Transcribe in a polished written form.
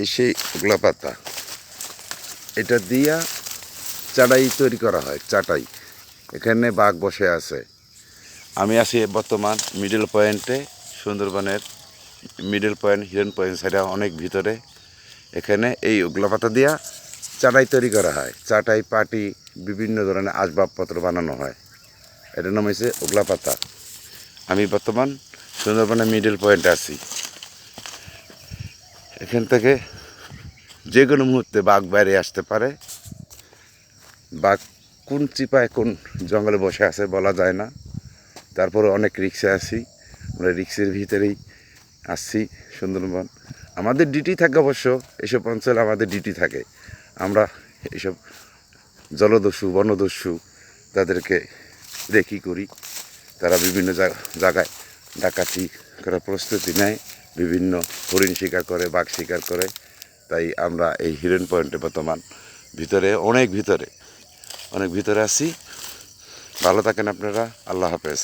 এই সেই ওগলা পাতা, এটা দিয়া চাটাই তৈরি করা হয়। চাটাই, এখানে বাঘ বসে আছে। আমি আছি বর্তমান মিডল পয়েন্টে, সুন্দরবনের মিডল পয়েন্ট, হিরন পয়েন্ট সাইডে অনেক ভিতরে। এখানে এই ওগলা পাতা দিয়া চাটাই তৈরি করা হয়। চাটাই, পাটি, বিভিন্ন ধরনের আসবাবপত্র বানানো হয়। এটার নাম হয়েছে ওগলা পাতা। আমি বর্তমান সুন্দরবনের মিডল পয়েন্টে আছি। এখান থেকে যে কোনো মুহূর্তে বাঘ বাইরে আসতে পারে। বাঘ কোন চিপায় কোন জঙ্গলে বসে আছে বলা যায় না। তারপরে অনেক রিক্সে আছি, আমরা রিক্সের ভিতরেই আসছি সুন্দরবন। আমাদের ডিউটি থাকে অবশ্য, এসব অঞ্চলে আমাদের ডিউটি থাকে। আমরা এইসব জলদস্যু, বনদস্যু তাদেরকে রেকি করি। তারা বিভিন্ন জায়গায় ডাকাতি করার প্রস্তুতি নেয়, বিভিন্ন হরিণ শিকার করে, বাঘ শিকার করে। তাই আমরা এই হিরন পয়েন্টে বর্তমান ভিতরে, অনেক ভিতরে আছি। ভালো থাকেন আপনারা। আল্লাহ হাফেজ।